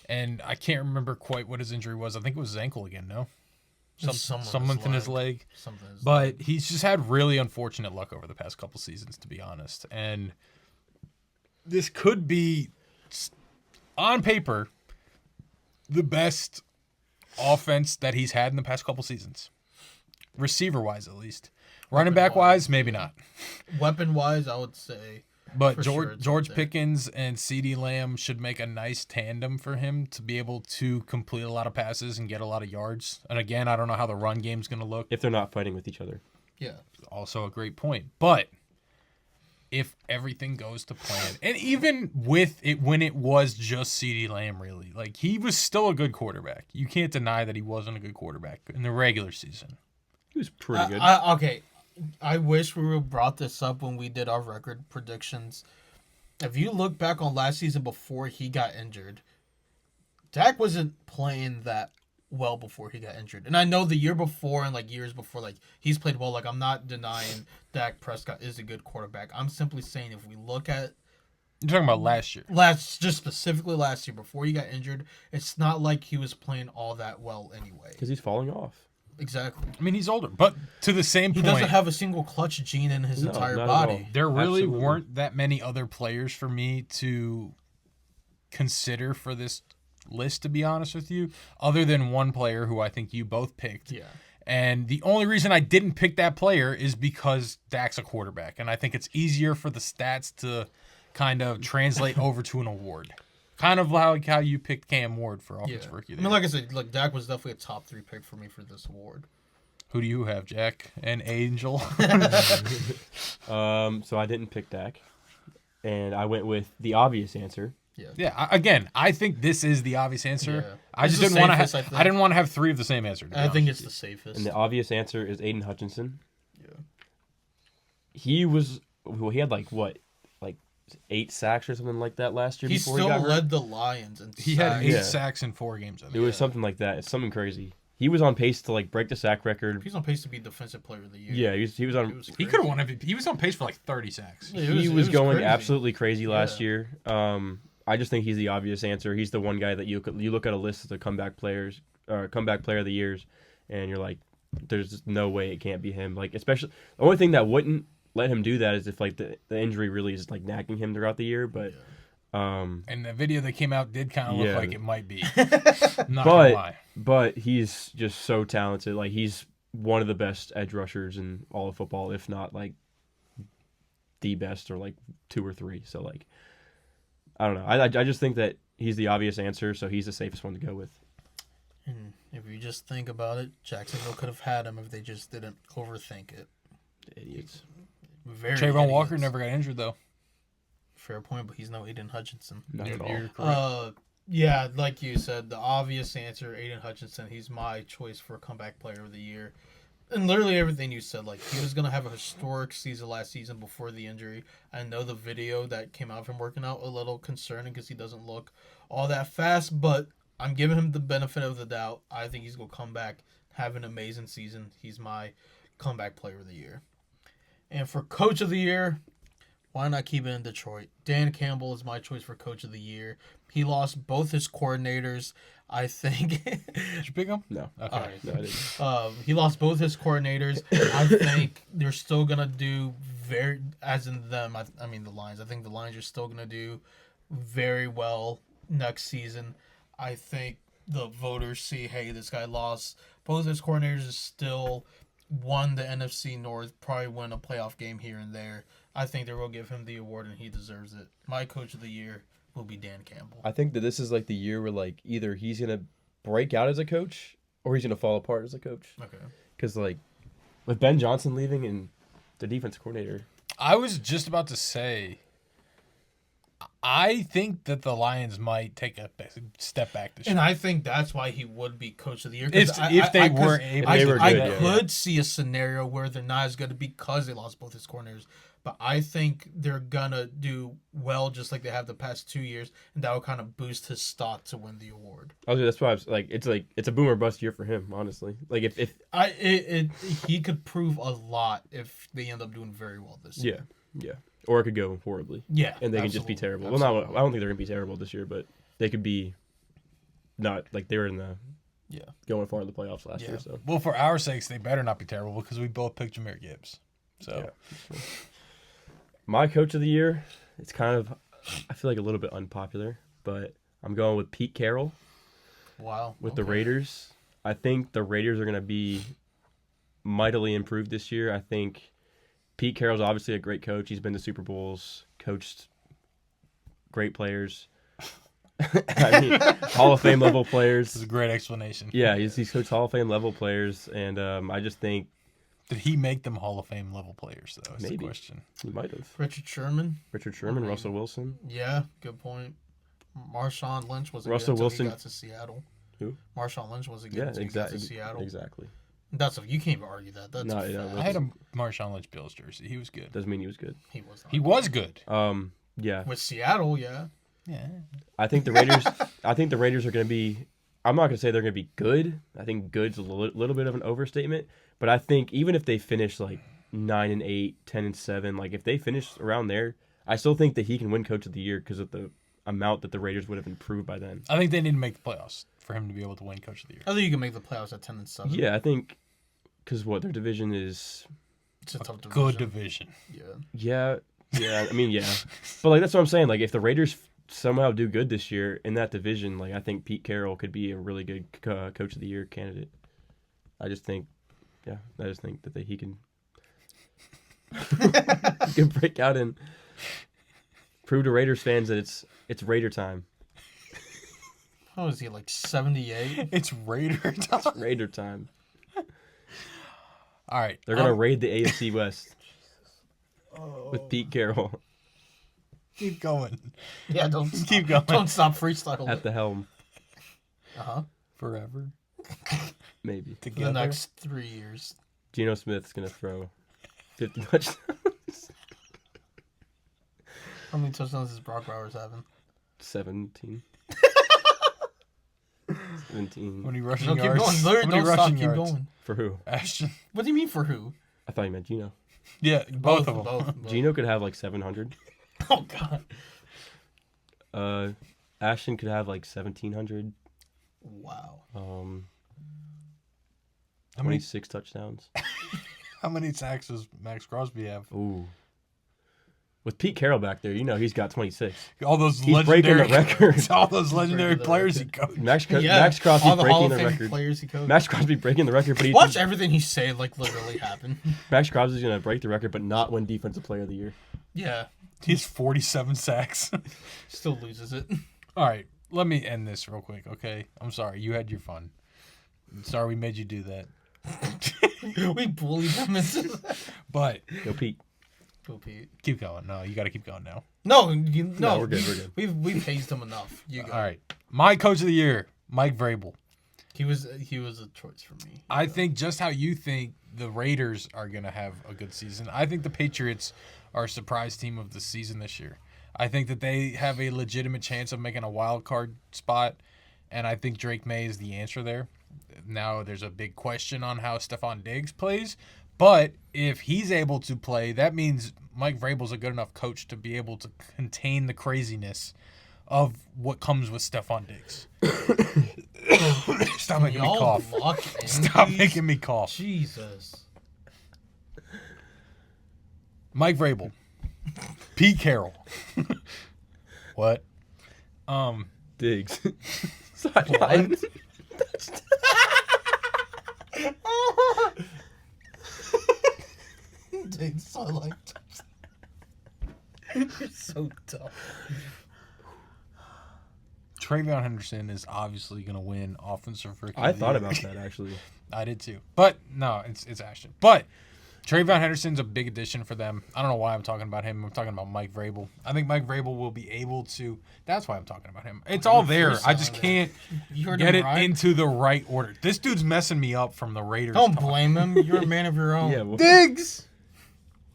and I can't remember quite what his injury was. I think it was his ankle again, no? Something in his leg. But he's just had really unfortunate luck over the past couple seasons, to be honest. And this could be, on paper, the best offense that he's had in the past couple seasons. Receiver-wise, at least. Running back-wise, maybe not.
Weapon-wise, I would say
But
For sure, it's
George
right there.
Pickens and CeeDee Lamb should make a nice tandem for him to be able to complete a lot of passes and get a lot of yards. And again, I don't know how the run game's going to look.
If they're not fighting with each other.
Yeah.
Also a great point. But if everything goes to plan, and even with it when it was just CeeDee Lamb, really, like he was still a good quarterback. You can't deny that he wasn't a good quarterback in the regular season.
He was pretty good.
Okay. I wish we would have brought this up when we did our record predictions. If you look back on last season before he got injured, Dak wasn't playing that well before he got injured. And I know the year before and like years before, like he's played well. Like I'm not denying Dak Prescott is a good quarterback. I'm simply saying if we look at
You're talking about last year.
just specifically last year before he got injured, it's not like he was playing all that well anyway.
Because he's falling off.
Exactly.
I mean, he's older, but to the same
He
point,
doesn't have a single clutch gene in his
No,
entire
not at
body.
all.
there really
Absolutely.
weren't that many other players for me to consider for this list, to be honest with you, other than one player who I think you both picked.
Yeah.
And the only reason I didn't pick that player is because Dak's a quarterback. And I think it's easier for the stats to kind of translate over to an award. Kind of like how you picked Cam Ward for
Yeah.
Offensive Rookie.
I
There.
mean, like I said, like Dak was definitely a top 3 pick for me for this award.
Who do you have, Jack? And Angel?
So I didn't pick Dak. And I went with the obvious answer.
Yeah, I think this is the obvious answer.
Yeah.
I
It's
just
the
didn't want to
safest, I
have.
think.
I didn't want to have 3 of the same answer. to be
I think
honest
it's
with
the safest.
And the obvious answer is Aiden Hutchinson.
Yeah.
He was, well, he had like 8 sacks or something like that last year
He
before
still
he got hurt.
led the Lions in
you. He had
sacks.
8
Yeah.
sacks in 4 games. I
It
think.
was something like that. It's something crazy. He was on pace to like break the sack record.
He's on pace to be Defensive Player of the Year.
Yeah, he was on.
It was
He
crazy.
could have won MVP. He was on pace for like 30 sacks.
Yeah,
He
it
was going
crazy.
absolutely crazy last
Yeah.
year. I just think he's the obvious answer. He's the one guy that you look at a list of the comeback players or comeback player of the years, and you're like, there's just no way it can't be him. Like, especially the only thing that wouldn't let him do that is if like the injury really is like nagging him throughout the year. But
And the video that came out did kind of look
Yeah.
like it might be. Not gonna lie.
but he's just so talented. Like he's one of the best edge rushers in all of football, if not like the best or like 2 or 3. So like, I don't know. I just think that he's the obvious answer, so he's the safest one to go with.
And if you just think about it, Jacksonville could have had him if they just didn't overthink it.
Idiots.
Very
Trayvon Walker
idiots.
never got injured though.
Fair point, but he's no Aiden Hutchinson.
Not at all.
You're correct.
Yeah, like you said, the obvious answer, Aiden Hutchinson. He's my choice for comeback player of the year. And literally everything you said, like he was gonna have a historic season last season before the injury. I know the video that came out of him working out a little concerning because he doesn't look all that fast, but I'm giving him the benefit of the doubt. I think he's gonna come back, have an amazing season. He's my comeback player of the year. And for coach of the year, why not keep it in Detroit? Dan Campbell is my choice for coach of the year. He lost both his coordinators. I think
Did you pick him?
No.
Okay.
Alright.
No, I didn't.
he lost both his coordinators. I think they're still gonna do very, as in them. I mean the Lions. I think the Lions are still gonna do very well next season. I think the voters see, hey, this guy lost both his coordinators, is still won the NFC North, probably win a playoff game here and there. I think they will give him the award, and he deserves it. My coach of the year will be Dan Campbell.
I think that this is like the year where like either he's gonna break out as a coach or he's gonna fall apart as a coach.
Okay.
Because like with Ben Johnson leaving and the defense coordinator,
I was just about to say, I think that the Lions might take a step back this year.
And I think that's why he would be coach of the year.
If they were able
to do
I
that,
could see a scenario where they're not as good because they lost both his corners. But I think they're gonna do well, just like they have the past 2 years, and that will kind of boost his stock to win the award.
that's why I was like it's a boom or bust year for him, honestly. Like if
He could prove a lot if they end up doing very well this year.
yeah, or it could go horribly.
Yeah,
And they can just be
absolutely.
terrible. Well, not
Absolutely.
I don't think they're gonna be terrible this year, but they could be not like they were in the
Yeah.
going far in the playoffs last
Yeah.
year. So
Well, for our sakes, they better not be terrible because we both picked Jameer Gibbs. So
Yeah. My coach of the year, it's kind of I feel like a little bit unpopular, but I'm going with Pete Carroll
Wow.
with the
okay.
Raiders. I think the Raiders are gonna be mightily improved this year. I think Pete Carroll's obviously a great coach. He's been to Super Bowls. coached great players. I mean, Hall of Fame level
This
players.
is a great explanation.
Yeah, he's coached Hall of Fame level players, and I just think
Did he make them Hall of Fame level players, though? Is
Maybe.
the question.
he might have.
Richard Sherman.
Richard Sherman,
Maybe.
Russell Wilson.
Yeah, good point. Marshawn Lynch was
Russell
good until
Wilson.
he got to Seattle.
Who?
Marshawn Lynch was good
Yeah,
until he got to
exactly.
Seattle.
Exactly.
That's a, you can't even argue that. That's
No,
a
yeah,
fact.
I had a Marshawn Lynch Bills jersey. He was good.
Doesn't mean he was good.
He was. Not
He was good.
Yeah,
with Seattle. Yeah.
Yeah.
I think the Raiders. I think the Raiders are going to be. I'm not going to say they're going to be good. I think good's a little bit of an overstatement. But I think even if they finish like 9-8, 10-7, like if they finish around there, I still think that he can win Coach of the Year because of the amount that the Raiders would have improved by then.
I think they need to make the playoffs for him to be able to win Coach of the Year.
I think you can make the playoffs at 10-7.
Yeah, I think because what their division is.
It's a tough division.
Good division.
Yeah.
Yeah. I mean, yeah. But like that's what I'm saying. Like if the Raiders somehow do good this year in that division, like I think Pete Carroll could be a really good Coach of the Year candidate. I just think that he can he can break out and prove to Raiders fans that it's Raider time.
How is he, like 78?
It's Raider time.
Raider time.
All right.
They're gonna raid the AFC West with Pete Carroll
keep going.
Yeah, don't stop.
Keep going.
Don't stop freestyling.
at the helm.
Forever.
Maybe
For the
Together.
next 3 years.
Geno Smith's gonna throw 50 touchdowns.
How many touchdowns is Brock Bowers having?
17. 17.
How many rushing
No, keep
yards?
going.
How
Literally,
many
don't stop.
rushing
Keep
yards?
going.
For who?
Ashton.
What do you mean for who?
I thought you meant Geno.
Yeah, both of them.
Both.
Geno could have like 700.
Oh, God.
Ashton could have like 1,700.
Wow.
How many
26 touchdowns.
how many sacks does Max Crosby have?
Ooh. With Pete Carroll back there, he's got 26.
All those
He's breaking
legendary
the record.
all those legendary
Breaking the
players he
record.
coached.
Max
All
Crosby
the Hall
breaking
of
the
Fame
record.
players he coached.
Max Crosby breaking the record, but
Watch everything he say like literally happen.
Max Crosby's gonna break the record, but not win Defensive Player of the Year.
Yeah.
He has 47 sacks.
Still loses it.
All right, let me end this real quick, okay? I'm sorry. You had your fun. I'm sorry we made you do that.
We bullied him into that.
But
Go Pete.
Go Pete.
keep going. No, you got to keep going now.
No,
No, we're good, we're good.
We've hazed him enough. You go.
All right. My coach of the year, Mike Vrabel.
He was a choice for me.
I think just how you think the Raiders are going to have a good season, I think the Patriots are a surprise team of the season this year. I think that they have a legitimate chance of making a wild card spot, and I think Drake May is the answer there. Now, there's a big question on how Stephon Diggs plays, but if he's able to play, that means Mike Vrabel's a good enough coach to be able to contain the craziness of what comes with Stephon Diggs. Stop making me
Y'all
cough.
block
Stop
Andy's-
making me cough.
Jesus.
Mike Vrabel. Pete Carroll. What?
Diggs. Sideline.
Dude, so like, you're so dumb.
Travion Henderson is obviously going to win Offensive Rookie.
I
of the
thought
Year.
about that actually.
I did too. But no, it's Ashton. But Travion Henderson's a big addition for them. I don't know why I'm talking about him. I'm talking about Mike Vrabel. I think Mike Vrabel will be able to. That's why I'm talking about him. It's all there. I just can't
You heard
get
him
it
right?
into the right order. This dude's messing me up from the Raiders.
Don't
talk.
blame him. You're a man of your own.
Yeah, well,
Diggs.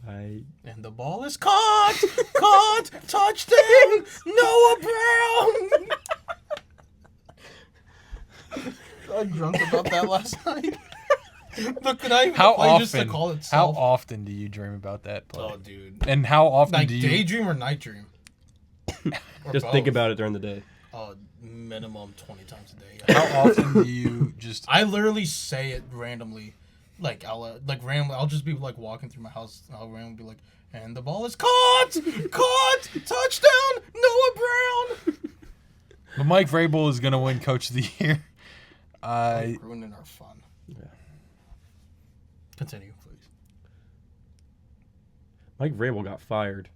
I
And the ball is caught. Caught. Touchdown. Noah Brown. I dreamt about that last night. Look, can I
How
play just to
often?
call
How
itself?
often do you dream about that play?
Oh, dude.
And how often
Like
do you?
daydream or night dream? Or
just think
both?
about it during the day.
Oh, minimum 20 times a day.
How often do you just?
I literally say it randomly. Like randomly, I'll just be like walking through my house and I'll randomly be like, and the ball is caught! Caught! Touchdown! Noah Brown!
But Mike Vrabel is gonna win Coach of the Year.
Ruining our fun.
Yeah.
Continue, please.
Mike Vrabel got fired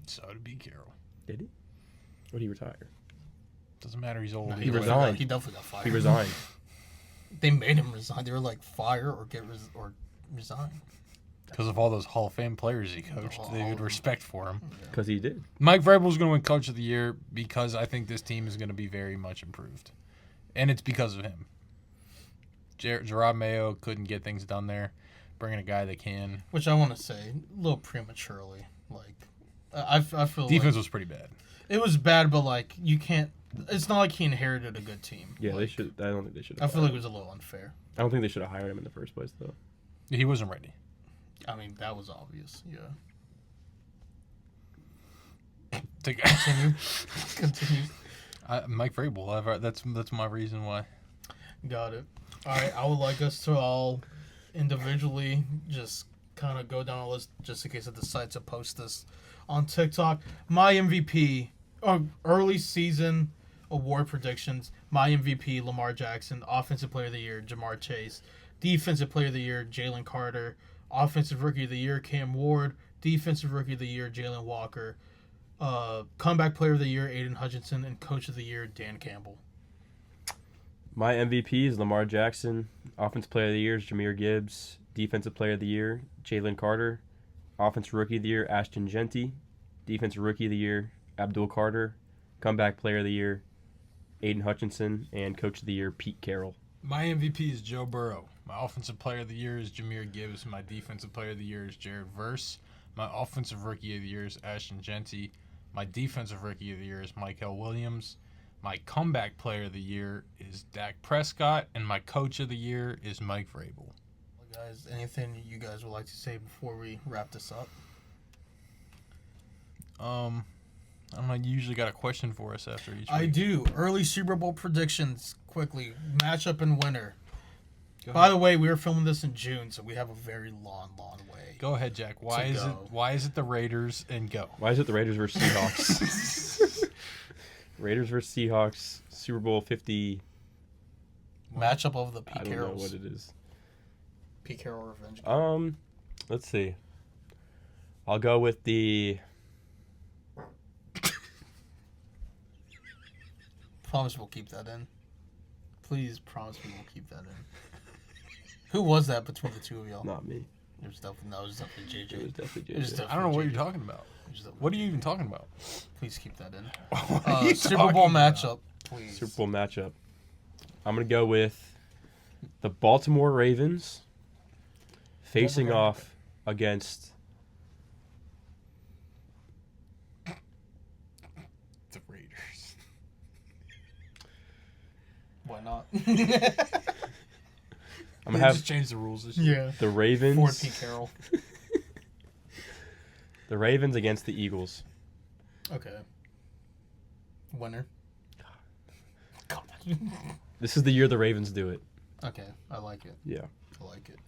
So did Pete Carroll.
Did he? Or did he retire?
Doesn't matter. He's old.
No,
either
he
way.
resigned.
He definitely got fired.
He resigned.
They made him resign. They were like, fire or resign.
Because of all those Hall of Fame players he coached.
All
They
of
had
them.
respect for him.
Because he did.
Mike Vrabel's going to win Coach of the Year because I think this team is going to be very much improved. And it's because of him. Gerard Mayo couldn't get things done there. Bringing a guy that can.
Which I want to say, a little prematurely. Like, I feel
Defense
like
was pretty bad.
it was bad, but like you can't. It's not like he inherited a good team.
Yeah, they
Like,
should. I don't think they should.
I feel like it was a little unfair.
I don't think they should have hired him in the first place, though.
He wasn't ready.
I mean, that was obvious. Yeah.
Continue.
Continue.
Mike Vrabel. That's my reason why.
Got it. All right, I would like us to all individually just kind of go down a list just in case I decide to post this on TikTok. My MVP, early season award predictions. My MVP, Lamar Jackson. Offensive Player of the Year, Jamar Chase. Defensive Player of the Year, Jalen Carter. Offensive Rookie of the Year, Cam Ward. Defensive Rookie of the Year, Jalen Walker. Comeback Player of the Year, Aiden Hutchinson. And Coach of the Year, Dan Campbell.
My MVP is Lamar Jackson. Offensive Player of the Year is Jahmyr Gibbs. Defensive Player of the Year, Jalen Carter. Offensive Rookie of the Year, Ashton Genty. Defensive Rookie of the Year, Abdul Carter. Comeback Player of the Year, Aiden Hutchinson. And Coach of the Year, Pete Carroll.
My MVP is Joe Burrow. My Offensive Player of the Year is Jahmyr Gibbs. My Defensive Player of the Year is Jared Verse. My Offensive Rookie of the Year is Ashton Genty. My Defensive Rookie of the Year is Michael Williams. My Comeback Player of the Year is Dak Prescott. And my Coach of the Year is Mike Vrabel.
Guys, anything you guys would like to say before we wrap this up?
I don't know. You usually got a question for us after each
I
week.
do. Early Super Bowl predictions, quickly. Matchup and winner. By the way, we are filming this in June, so we have a very long way.
Go ahead, Jack. Why is it the Raiders and go?
Why is it the Raiders versus Seahawks? Raiders versus Seahawks, Super Bowl 50.
Matchup of the
I
Pete
don't know
Carrolls.
what it is.
Pete Carroll revenge game.
Let's see. I'll go with the.
Promise we'll keep that in. Please promise me we'll keep that in. Who was that between the two of y'all?
Not me.
It was definitely JJ.
It was definitely
It was
JJ.
definitely
I don't know what
JJ.
you're talking about.
It was definitely
What are you
JJ.
even talking about?
Please keep that in.
What are you
Super
talking
Bowl
about?
matchup, please.
Super Bowl matchup. I'm going to go with the Baltimore Ravens facing
Never heard of
off against
The Raiders.
Why not?
I'm
They
going to
just
have
changed the rules this year.
Yeah.
the
Ford
Ravens
Pete Carroll.
the Ravens against the Eagles.
Okay. Winner. God.
This is the year the Ravens do it.
Okay, I like it.
Yeah.
I like it.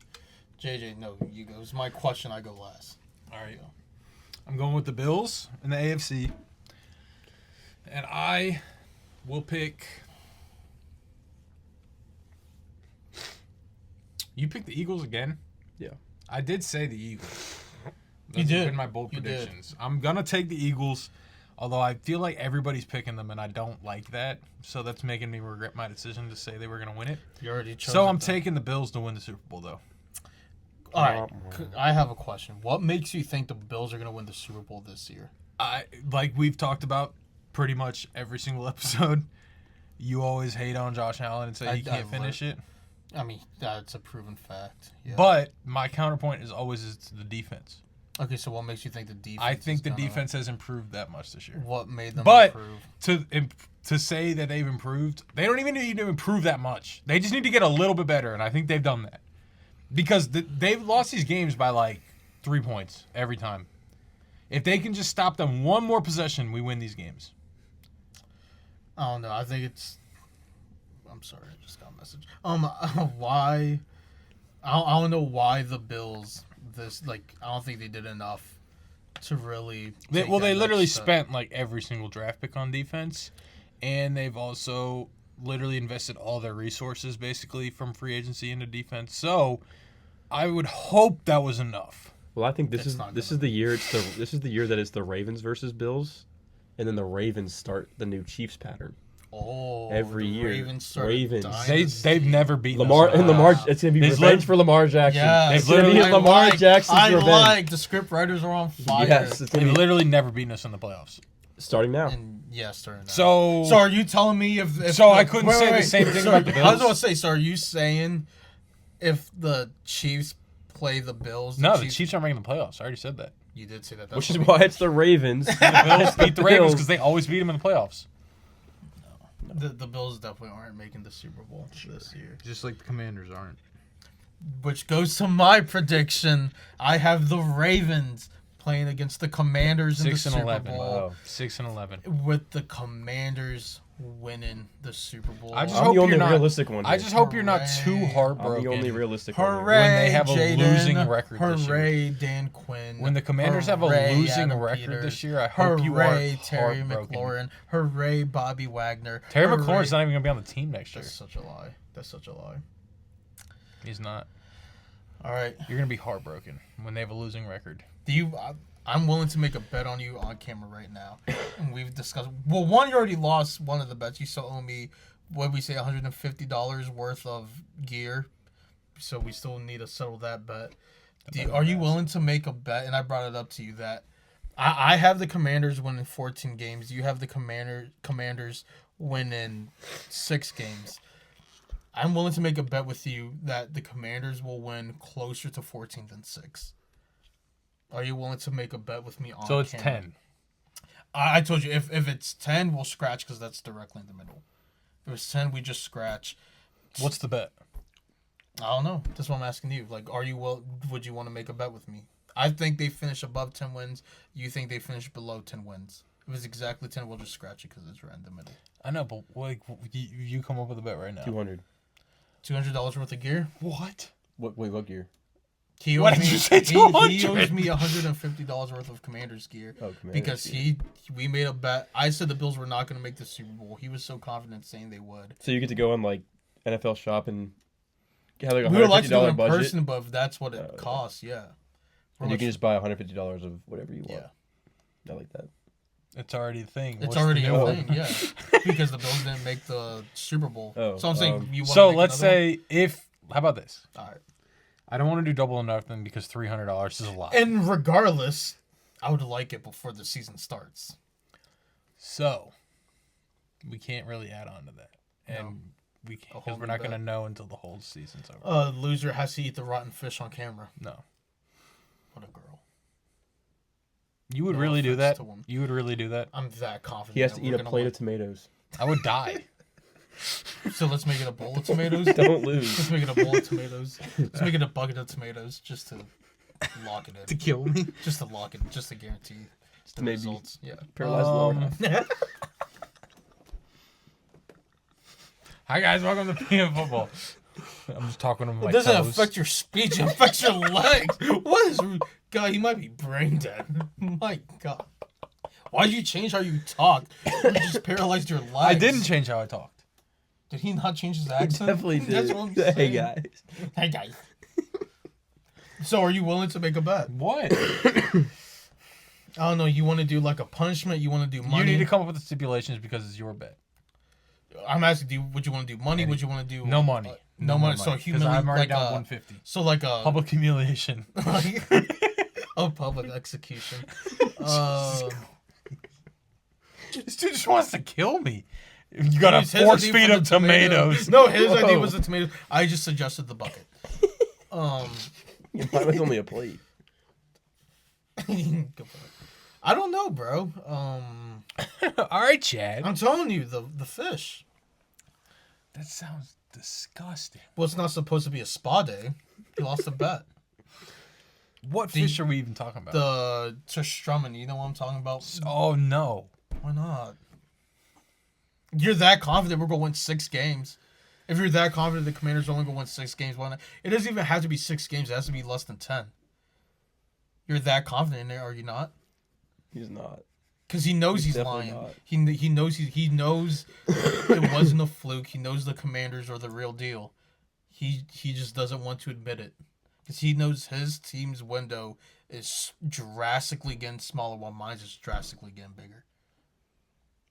JJ, no, you go. It's my question. I go last.
All right. I'm going with the Bills in the AFC. And I will pick. You picked the Eagles again?
Yeah.
I did say the Eagles.
You did.
In my bold
You did.
predictions. I'm going to take the Eagles, although I feel like everybody's picking them, and I don't like that. So that's making me regret my decision to say they were going to win it.
You already chose.
So
it,
I'm
though.
taking the Bills to win the Super Bowl, though.
All right. I have a question. What makes you think the Bills are going to win the Super Bowl this year?
Like we've talked about pretty much every single episode, you always hate on Josh Allen and say he can't finish it.
I mean, that's a proven fact. Yeah.
But my counterpoint is always it's the defense.
Okay, so what makes you think the defense?
I think
is
the
gonna-
defense has improved that much this year.
What made them
But
improve?
to say that they've improved, they don't even need to improve that much. They just need to get a little bit better, and I think they've done that. Because they've lost these games by like 3 points every time. If they can just stop them one more possession, we win these games.
I don't know. I think it's. I'm sorry, I just got a message. Why? I don't know why the Bills. I don't think they did enough to really.
They
take that
literally
next step.
spent like every single draft pick on defense, and they've also literally invested all their resources basically from free agency into defense. So I would hope that was enough.
Well, I think this
It's
is
not
this
gonna
is the year. This is the year that it's the Ravens versus Bills, and then the Ravens start the new Chiefs pattern.
Oh,
Every
the
year.
Ravens. Started
Ravens.
They've never beaten
Lamar
us in
and
the
Lamar.
playoffs.
It's gonna be
They've
revenge
lit-
for Lamar Jackson.
Yeah,
It's gonna be Lamar Jackson's
I
revenge.
like the script writers are on fire.
Yes, it's gonna
They've
be
literally never beaten us in the playoffs.
starting now.
And yeah, starting now.
So,
So are you telling me if
So I couldn't say the same thing
So
about the
I was
Bills?
gonna say, so are you saying if the Chiefs play the Bills?
no, the Chiefs aren't making the playoffs. I already said that.
You did say that. That's
Which is
what
why it's the Ravens.
The Bills beat the Ravens
Bills.
because they always beat them in the playoffs.
the Bills definitely aren't making the Super Bowl this year.
Just like the Commanders aren't.
Which goes to my prediction. I have the Ravens playing against the Commanders in the
6 and
Super
11.
Bowl.
Wow.
6 and 11.
With the Commanders winning the Super Bowl.
I just
I'm
hope
the only
you're not-
realistic one.
I
here.
just hope you're not too
Hooray.
I'm
heartbroken.
the only realistic one.
Hooray,
Here.
When they have a
Jaden.
losing record this year.
Hooray, Dan Quinn.
When the Commanders have a
Hooray,
losing
Adam
record
Peters.
this year, I hope you
Hooray,
aren't
Terry
heartbroken.
McLaurin. Hooray, Bobby Wagner.
Terry
Hooray.
McLaurin's not even going to be on the team next year.
That's such a lie. That's such a lie.
He's not.
All right.
You're going to be heartbroken when they have a losing record.
Do you? I'm willing to make a bet on you on camera right now. And we've discussed. Well, one, you already lost one of the bets. You still owe me, what did we say, $150 worth of gear. So we still need to settle that bet. Are you willing to make a bet? And I brought it up to you that I have the Commanders winning 14 games. You have the Commanders winning 6 games. I'm willing to make a bet with you that the Commanders will win closer to 14 than 6. Are you willing to make a bet with me on
So it's
camera?
10.
I told you, if it's 10, we'll scratch because that's directly in the middle. If it's 10, we just scratch.
What's the bet?
I don't know. That's what I'm asking you. Like, would you want to make a bet with me? I think they finish above 10 wins. You think they finish below 10 wins. If it's exactly 10, we'll just scratch it because it's right in the middle.
I know, but like, you come up with a bet right now.
200.
$200 worth of gear?
What?
What gear?
He owes
What did
me,
you say,
he
200?
owes me $150 worth of Commanders gear.
Oh, Commanders
Because
gear.
we made a bet. I said the Bills were not going to make the Super Bowl. He was so confident saying they would.
So you get to go on like NFL shop and have like a
We would like to do it
$150
in
budget,
person, but if that's what it
okay.
costs, yeah.
and you can just buy $150 of whatever you want.
Yeah.
I like that.
It's already a thing.
It's
What's
already
the
a
new
thing,
one?
yeah. Because the Bills didn't make the Super Bowl.
Oh,
So I'm saying you want
So
to make
let's
another
say if, how about this?
one? All right.
I don't want to do double or nothing because $300 is a lot.
And regardless, I would like it before the season starts.
So we can't really add on to that. And we
A
can't,
whole
because we're
new
not going to
bet.
know until the whole season's over.
Loser has to eat the rotten fish on camera.
No.
What a girl.
You would
No
really do
offense
that?
to him.
You would really do that?
I'm that confident.
He has
that
to eat
we're
a
gonna
plate
win.
of tomatoes.
I would die.
So let's make it a bowl of tomatoes.
Don't lose.
Let's make it a bowl of tomatoes. Let's make it a bucket of tomatoes just to lock it in.
kill me?
Just to lock it, just to guarantee the
Maybe.
results. Yeah.
Paralyzed the lower half.
Hi guys, welcome to PM Football. I'm just talking to my
It doesn't
toes.
affect your speech, it affects your legs. What is God, you might be brain dead. My God. Why'd you change how you talk? You just paralyzed your legs.
I didn't change how I talked.
Did he not change his accent?
Definitely did.
That's what I'm
Hey
saying.
guys.
Hey guys. So are you willing to make a bet?
What?
I don't know. You want to do like a punishment? You want to do money?
You need to come up with the stipulations because it's your bet.
I'm asking, would you want to do money? Would you want to do
No money.
no money. So
Because
humiliate
I'm already
like
down
a,
150.
so like a
Public humiliation.
like a public execution.
This dude just wants to kill me. You got a
His
force
idea
feed
was
of
the
tomatoes.
No, his idea
Whoa.
was the tomatoes. I just suggested the bucket.
Yeah, mine was only a plate.
Go for it. I don't know, bro.
All right, Chad.
I'm telling you, the fish.
That sounds disgusting.
Well, it's not supposed to be a spa day. You lost a bet.
What fish are we even talking about?
The Surströmming, you know what I'm talking about?
Oh, no.
Why not? You're that confident we're going to win 6 games. If you're that confident the Commanders are only going to win 6 games, why not? It doesn't even have to be 6 games. It has to be less than 10. You're that confident in there, are you not?
He's not.
Because he knows he's
definitely
lying.
not.
He knows he knows it wasn't a fluke. He knows the Commanders are the real deal. He just doesn't want to admit it. because he knows his team's window is drastically getting smaller while mine's is drastically getting bigger.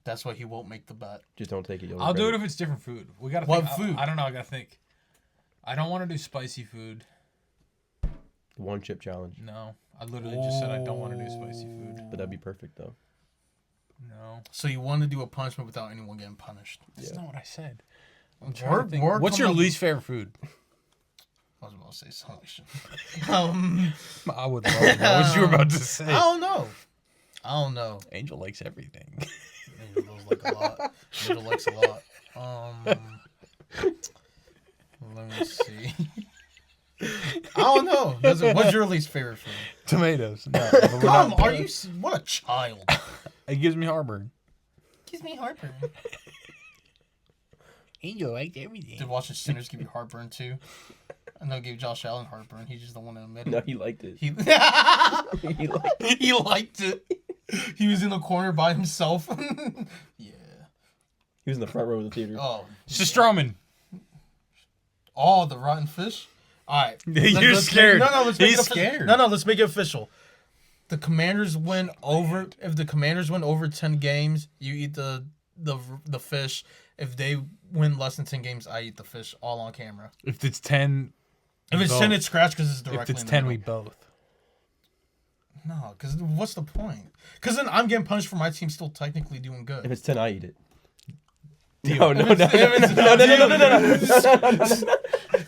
That's why he won't make the bet.
Just don't take it.
I'll do it if it's different food. We gotta
What
think.
food?
I don't know. I gotta think. I don't want to do spicy food.
The one chip challenge.
No, I literally just said I don't want to do spicy food.
But that'd be perfect though.
No,
So you want to do a punishment without anyone getting punished.
that's
Yeah.
not what I said. I'm
We're-
trying to think.
we're
What's your
coming up-
least favorite food?
I was about to say something.
I would love to know what you were about to say.
I don't know.
Angel likes everything.
Angel does like a lot. Angel likes a lot. Let me see. I don't know. What's your least favorite food?
Tomatoes. No,
Come, are you? What a child.
It gives me heartburn.
Gives me heartburn.
Angel likes everything.
Did watching Sinners give you heartburn too? I know it gave Josh Allen heartburn. He's just the one that admitted.
No, he liked it.
He,
He liked
he liked it. He was in the corner by himself. Yeah.
He was in the front row of the theater.
Oh.
Strowman.
Oh, the rotten fish. All right.
You're
Let's
scared.
Let's make
He's
it official.
scared.
No, let's make it official. The Commanders win over. If the Commanders win over 10 games, you eat the fish. If they win less than 10 games, I eat the fish all on camera.
If it's 10.
If it's
both.
10, it's scratch because it's directly.
If it's
in the
10, we
middle.
both.
No, because what's the point? Because then I'm getting punished for my team still technically doing
If
good.
it's 10, I eat it.
Deal.
No.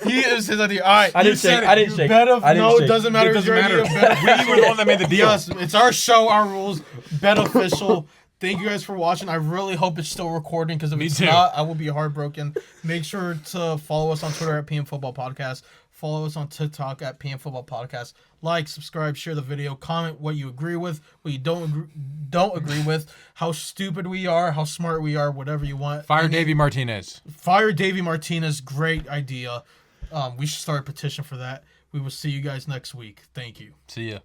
He is his idea. All right.
I didn't shake. I didn't shake.
Bet
I
of,
didn't
no,
shake.
it doesn't matter.
It
It's
doesn't
your
matter.
idea. Bet-
We were the one that made the deal.
Yes, it's our show, our rules. Bet official. Thank you guys for watching. I really hope it's still recording because if
Me
it's
too.
not, I will be heartbroken. Make sure to follow us on Twitter at PM Football Podcast. Follow us on TikTok at PM Football Podcast. Like, subscribe, share the video, comment what you agree with, what you don't agree with, how stupid we are, how smart we are, whatever you want.
Fire Davey Martinez.
Fire Davey Martinez, great idea. We should start a petition for that. We will see you guys next week. Thank you.
See ya.